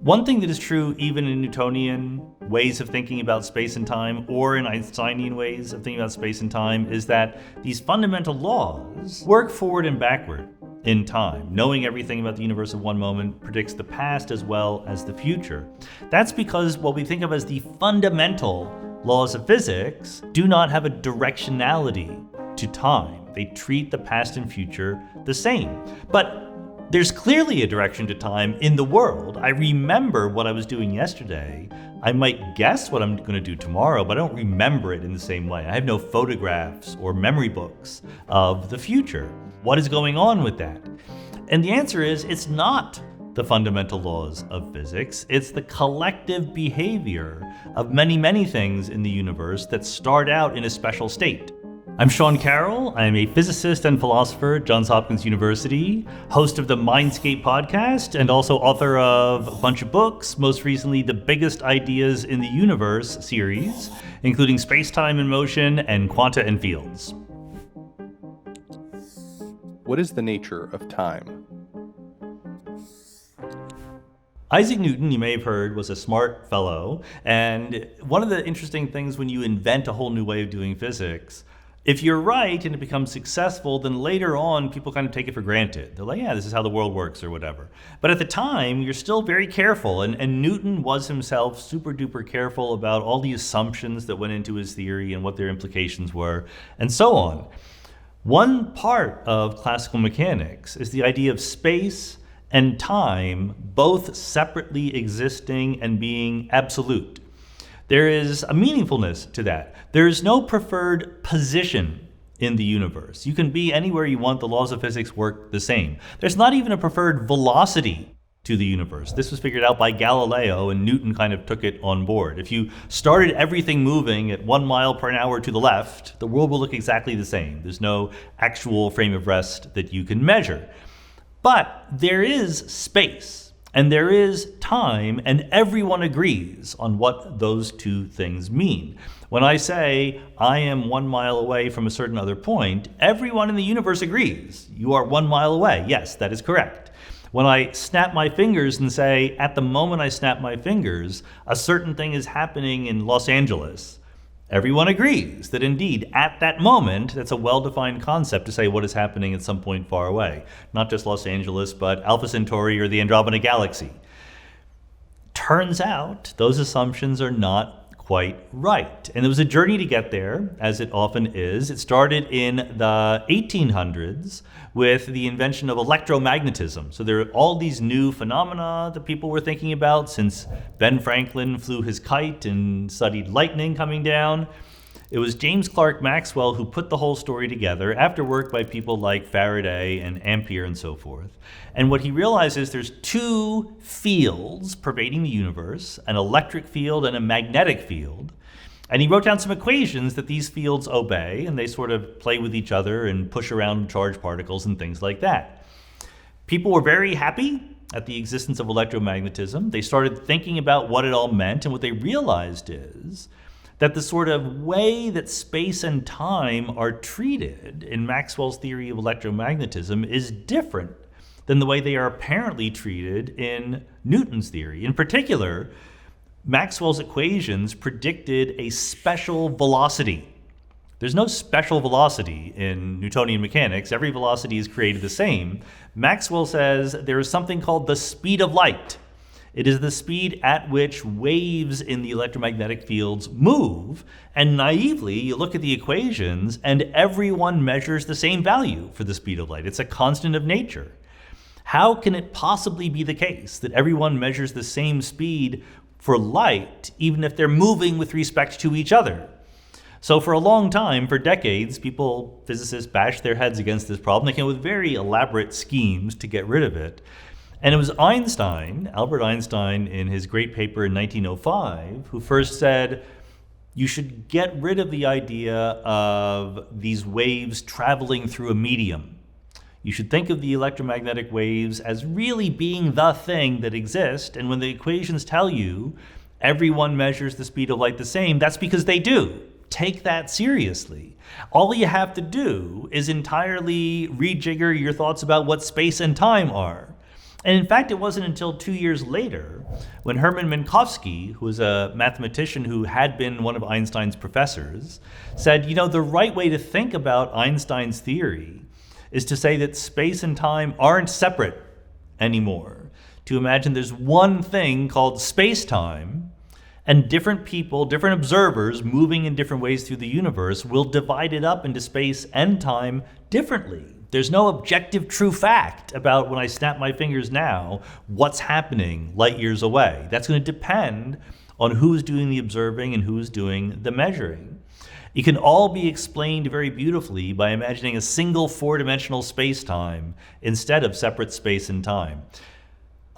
One thing that is true even in Newtonian ways of thinking about space and time, or in Einsteinian ways of thinking about space and time, is that these fundamental laws work forward and backward in time. Knowing everything about the universe at one moment predicts the past as well as the future. That's because what we think of as the fundamental laws of physics do not have a directionality to time. They treat the past and future the same. But there's clearly a direction to time in the world. I remember what I was doing yesterday. I might guess what I'm going to do tomorrow, but I don't remember it in the same way. I have no photographs or memory books of the future. What is going on with that? And the answer is, it's not the fundamental laws of physics. It's the collective behavior of many, many things in the universe that start out in a special state. I'm Sean Carroll. I am a physicist and philosopher at Johns Hopkins University, host of the Mindscape podcast, and also author of a bunch of books, most recently the Biggest Ideas in the Universe series, including Space-Time in Motion and Quanta and Fields. What is the nature of time? Isaac Newton, you may have heard, was a smart fellow, and one of the interesting things when you invent a whole new way of doing physics, if you're right and it becomes successful, then later on people kind of take it for granted. They're like, yeah, this is how the world works or whatever. But at the time, you're still very careful, and Newton was himself super duper careful about all the assumptions that went into his theory and what their implications were, and so on. One part of classical mechanics is the idea of space and time both separately existing and being absolute. There is a meaningfulness to that. There is no preferred position in the universe. You can be anywhere you want. The laws of physics work the same. There's not even a preferred velocity to the universe. This was figured out by Galileo, and Newton kind of took it on board. If you started everything moving at 1 mile per hour to the left, the world will look exactly the same. There's no actual frame of rest that you can measure. But there is space. And there is time, and everyone agrees on what those two things mean. When I say I am 1 mile away from a certain other point, everyone in the universe agrees. You are 1 mile away. Yes, that is correct. When I snap my fingers and say, at the moment I snap my fingers, a certain thing is happening in Los Angeles, everyone agrees that indeed, at that moment, that's a well-defined concept to say what is happening at some point far away. Not just Los Angeles, but Alpha Centauri or the Andromeda Galaxy. Turns out, those assumptions are not quite right. And it was a journey to get there, as it often is. It started in the 1800s with the invention of electromagnetism. So there are all these new phenomena that people were thinking about since Ben Franklin flew his kite and studied lightning coming down. It was James Clerk Maxwell who put the whole story together after work by people like Faraday and Ampere and so forth. And what he realized is there's two fields pervading the universe, an electric field and a magnetic field. And he wrote down some equations that these fields obey, and they sort of play with each other and push around charged particles and things like that. People were very happy at the existence of electromagnetism. They started thinking about what it all meant, and what they realized is that the sort of way that space and time are treated in Maxwell's theory of electromagnetism is different than the way they are apparently treated in Newton's theory. In particular, Maxwell's equations predicted a special velocity. There's no special velocity in Newtonian mechanics. Every velocity is created the same. Maxwell says there is something called the speed of light. It is the speed at which waves in the electromagnetic fields move, and naively, you look at the equations, and everyone measures the same value for the speed of light. It's a constant of nature. How can it possibly be the case that everyone measures the same speed for light, even if they're moving with respect to each other? So for a long time, for decades, physicists bashed their heads against this problem. They came up with very elaborate schemes to get rid of it. And it was Albert Einstein, in his great paper in 1905, who first said, you should get rid of the idea of these waves traveling through a medium. You should think of the electromagnetic waves as really being the thing that exists. And when the equations tell you everyone measures the speed of light the same, that's because they do. Take that seriously. All you have to do is entirely rejigger your thoughts about what space and time are. And in fact, it wasn't until 2 years later when Hermann Minkowski, who was a mathematician who had been one of Einstein's professors, said, the right way to think about Einstein's theory is to say that space and time aren't separate anymore. To imagine there's one thing called space-time, and different people, different observers moving in different ways through the universe will divide it up into space and time differently. There's no objective true fact about when I snap my fingers now, what's happening light years away. That's going to depend on who's doing the observing and who's doing the measuring. It can all be explained very beautifully by imagining a single four-dimensional space-time instead of separate space and time.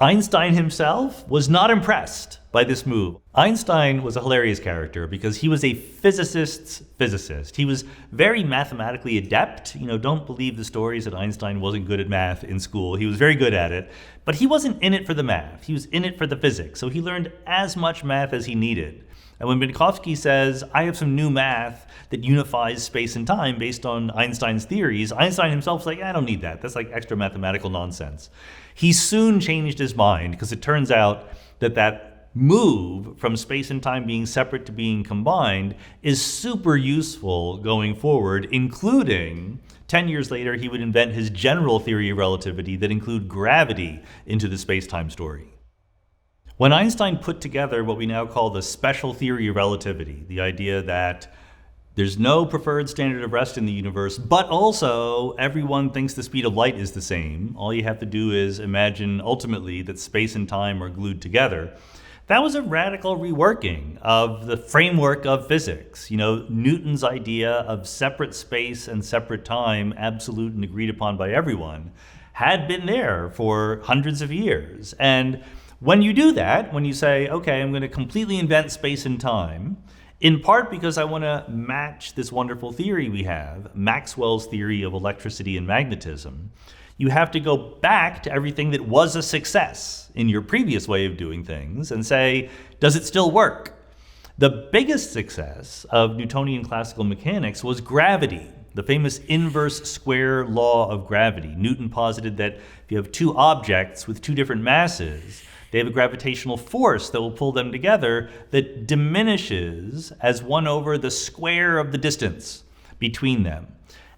Einstein himself was not impressed by this move. Einstein was a hilarious character because he was a physicist's physicist. He was very mathematically adept. Don't believe the stories that Einstein wasn't good at math in school. He was very good at it, but he wasn't in it for the math. He was in it for the physics. So he learned as much math as he needed. And when Minkowski says, I have some new math that unifies space and time based on Einstein's theories, Einstein himself's like, I don't need that. That's like extra mathematical nonsense. He soon changed his mind because it turns out that move from space and time being separate to being combined is super useful going forward, including 10 years later, he would invent his general theory of relativity that include gravity into the space-time story. When Einstein put together what we now call the special theory of relativity, the idea that there's no preferred standard of rest in the universe, but also everyone thinks the speed of light is the same. All you have to do is imagine ultimately that space and time are glued together. That was a radical reworking of the framework of physics. Newton's idea of separate space and separate time, absolute and agreed upon by everyone, had been there for hundreds of years. And when you do that, when you say, okay, I'm going to completely invent space and time, in part because I want to match this wonderful theory we have, Maxwell's theory of electricity and magnetism, you have to go back to everything that was a success in your previous way of doing things and say, does it still work? The biggest success of Newtonian classical mechanics was gravity, the famous inverse square law of gravity. Newton posited that if you have two objects with two different masses, they have a gravitational force that will pull them together that diminishes as 1 over the square of the distance between them.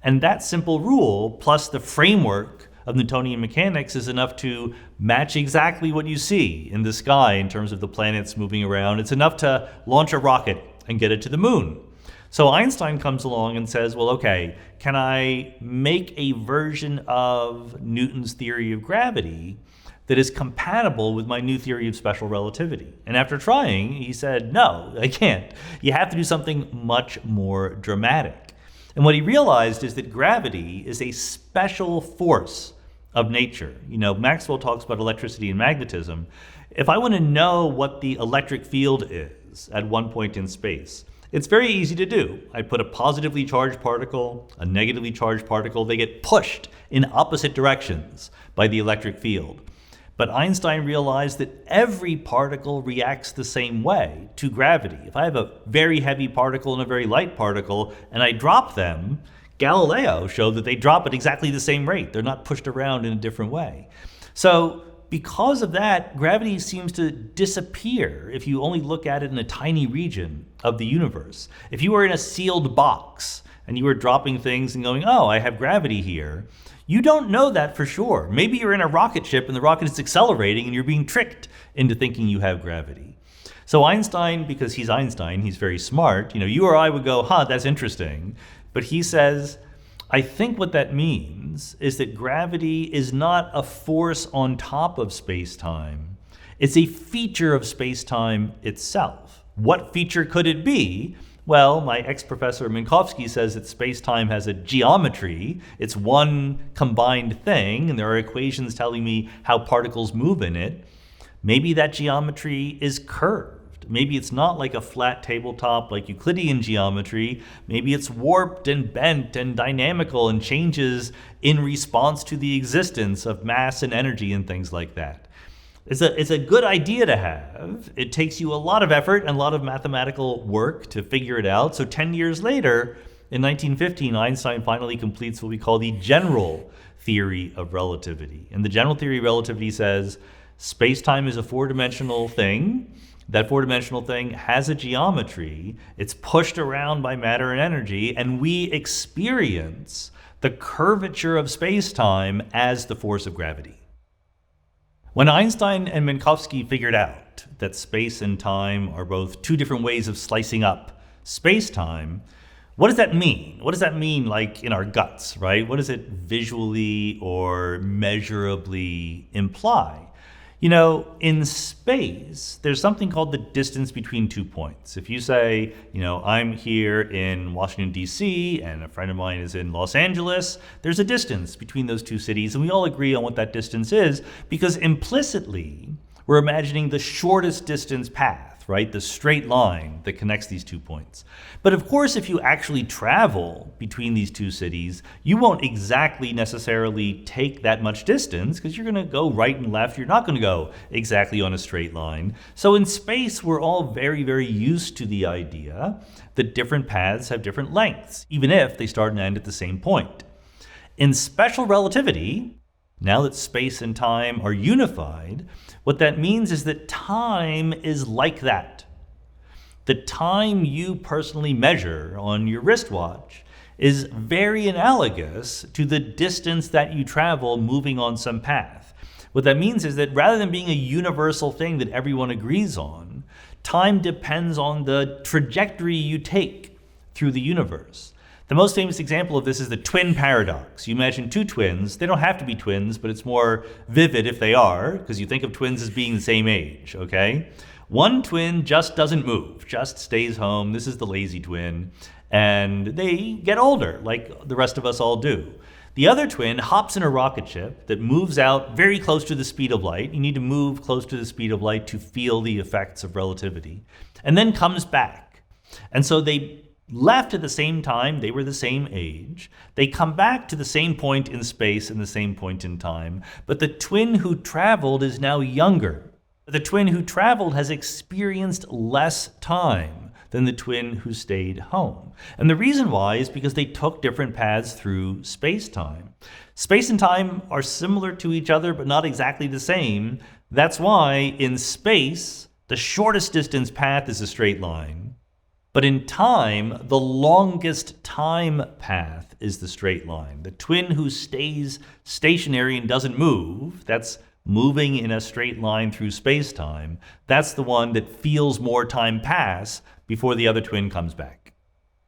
And that simple rule, plus the framework of Newtonian mechanics, is enough to match exactly what you see in the sky in terms of the planets moving around. It's enough to launch a rocket and get it to the moon. So Einstein comes along and says, well, okay, can I make a version of Newton's theory of gravity that is compatible with my new theory of special relativity? And after trying, he said, no, I can't. You have to do something much more dramatic. And what he realized is that gravity is a special force of nature. Maxwell talks about electricity and magnetism. If I want to know what the electric field is at one point in space, it's very easy to do. I put a positively charged particle, a negatively charged particle. They get pushed in opposite directions by the electric field. But Einstein realized that every particle reacts the same way to gravity. If I have a very heavy particle and a very light particle, and I drop them, Galileo showed that they drop at exactly the same rate. They're not pushed around in a different way. So because of that, gravity seems to disappear if you only look at it in a tiny region of the universe. If you were in a sealed box and you were dropping things and going, oh, I have gravity here, you don't know that for sure. Maybe you're in a rocket ship and the rocket is accelerating and you're being tricked into thinking you have gravity. So Einstein, because he's Einstein, he's very smart, you or I would go, that's interesting. But he says, I think what that means is that gravity is not a force on top of space-time. It's a feature of space-time itself. What feature could it be? Well, my ex-professor Minkowski says that space-time has a geometry. It's one combined thing, and there are equations telling me how particles move in it. Maybe that geometry is curved. Maybe it's not like a flat tabletop like Euclidean geometry. Maybe it's warped and bent and dynamical and changes in response to the existence of mass and energy and things like that. It's a good idea to have. It takes you a lot of effort and a lot of mathematical work to figure it out. So 10 years later, in 1915, Einstein finally completes what we call the general theory of relativity. And the general theory of relativity says space-time is a four-dimensional thing. That four-dimensional thing has a geometry. It's pushed around by matter and energy, and we experience the curvature of space-time as the force of gravity. When Einstein and Minkowski figured out that space and time are both two different ways of slicing up space-time, what does that mean? What does that mean, like, in our guts, right? What does it visually or measurably imply? You know, in space, there's something called the distance between 2 points. If you say, I'm here in Washington, D.C., and a friend of mine is in Los Angeles, there's a distance between those two cities, and we all agree on what that distance is, because implicitly, we're imagining the shortest distance path, right? The straight line that connects these 2 points. But of course, if you actually travel between these two cities, you won't exactly necessarily take that much distance because you're going to go right and left. You're not going to go exactly on a straight line. So in space, we're all very, very used to the idea that different paths have different lengths, even if they start and end at the same point. In special relativity, now that space and time are unified, what that means is that time is like that. The time you personally measure on your wristwatch is very analogous to the distance that you travel moving on some path. What that means is that rather than being a universal thing that everyone agrees on, time depends on the trajectory you take through the universe. The most famous example of this is the twin paradox. You imagine two twins. They don't have to be twins, but it's more vivid if they are, because you think of twins as being the same age, okay? One twin just doesn't move, just stays home. This is the lazy twin. And they get older, like the rest of us all do. The other twin hops in a rocket ship that moves out very close to the speed of light. You need to move close to the speed of light to feel the effects of relativity. And then comes back. And so they left at the same time, they were the same age. They come back to the same point in space and the same point in time, but the twin who traveled is now younger. The twin who traveled has experienced less time than the twin who stayed home. And the reason why is because they took different paths through space-time. Space and time are similar to each other, but not exactly the same. That's why in space, the shortest distance path is a straight line. But in time, the longest time path is the straight line. The twin who stays stationary and doesn't move, that's moving in a straight line through space-time, that's the one that feels more time pass before the other twin comes back.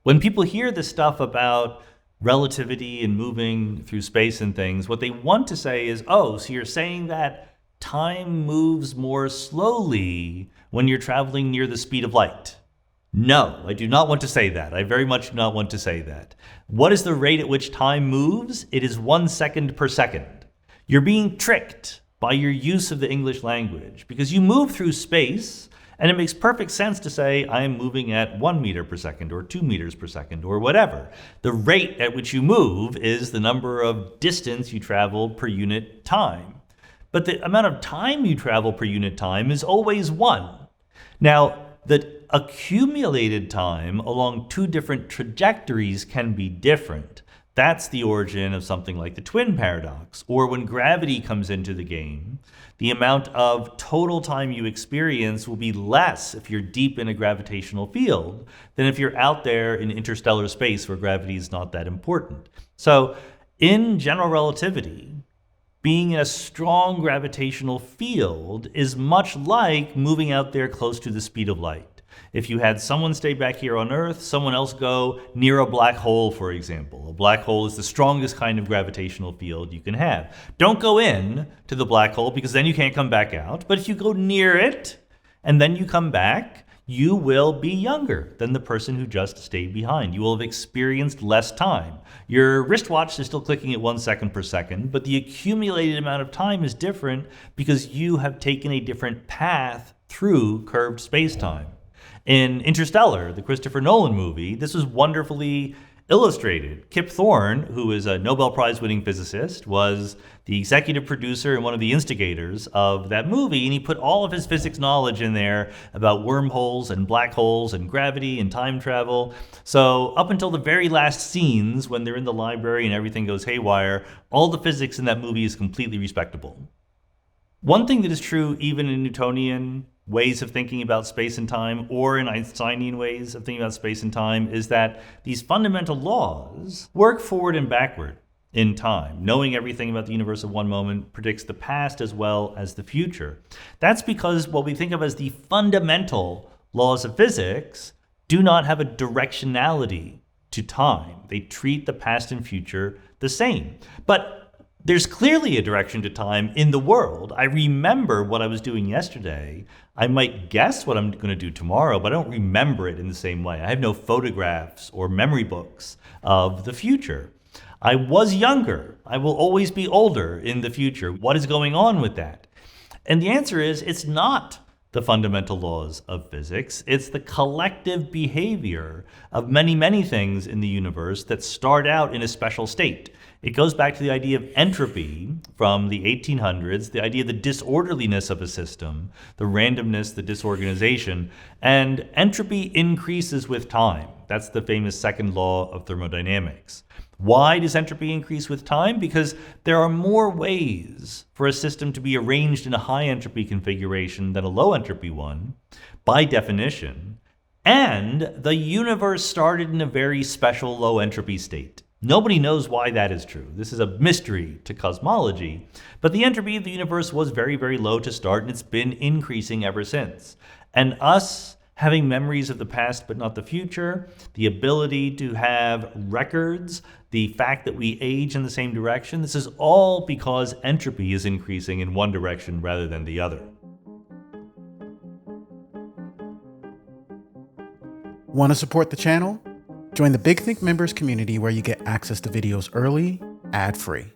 When people hear this stuff about relativity and moving through space and things, what they want to say is, oh, so you're saying that time moves more slowly when you're traveling near the speed of light. No, I do not want to say that. I very much do not want to say that. What is the rate at which time moves? It is 1 second per second. You're being tricked by your use of the English language because you move through space and it makes perfect sense to say I am moving at 1 meter per second or 2 meters per second or whatever. The rate at which you move is the number of distance you travel per unit time. But the amount of time you travel per unit time is always 1. Now, the accumulated time along two different trajectories can be different. That's the origin of something like the twin paradox. Or when gravity comes into the game, the amount of total time you experience will be less if you're deep in a gravitational field than if you're out there in interstellar space where gravity is not that important. So in general relativity, being in a strong gravitational field is much like moving out there close to the speed of light. If you had someone stay back here on Earth, someone else go near a black hole, for example. A black hole is the strongest kind of gravitational field you can have. Don't go in to the black hole because then you can't come back out. But if you go near it and then you come back, you will be younger than the person who just stayed behind. You will have experienced less time. Your wristwatch is still clicking at 1 second per second, but the accumulated amount of time is different because you have taken a different path through curved space-time. In Interstellar, the Christopher Nolan movie, this was wonderfully Illustrated. Kip Thorne, who is a Nobel Prize winning physicist, was the executive producer and one of the instigators of that movie, and he put all of his physics knowledge in there about wormholes and black holes and gravity and time travel. So up until the very last scenes, when they're in the library and everything goes haywire, all the physics in that movie is completely respectable. One thing that is true even in Newtonian ways of thinking about space and time, or in Einsteinian ways of thinking about space and time, is that these fundamental laws work forward and backward in time. Knowing everything about the universe at one moment predicts the past as well as the future. That's because what we think of as the fundamental laws of physics do not have a directionality to time. They treat the past and future the same. But there's clearly a direction to time in the world. I remember what I was doing yesterday. I might guess what I'm going to do tomorrow, but I don't remember it in the same way. I have no photographs or memory books of the future. I was younger. I will always be older in the future. What is going on with that? And the answer is it's not the fundamental laws of physics. It's the collective behavior of many, many things in the universe that start out in a special state. It goes back to the idea of entropy from the 1800s, the idea of the disorderliness of a system, the randomness, the disorganization, and entropy increases with time. That's the famous second law of thermodynamics. Why does entropy increase with time? Because there are more ways for a system to be arranged in a high entropy configuration than a low entropy one, by definition, and the universe started in a very special low entropy state. Nobody knows why that is true. This is a mystery to cosmology, but the entropy of the universe was very, very low to start, and it's been increasing ever since. And us having memories of the past but not the future, the ability to have records, the fact that we age in the same direction, this is all because entropy is increasing in one direction rather than the other. Want to support the channel? Join the Big Think members community where you get access to videos early, ad-free.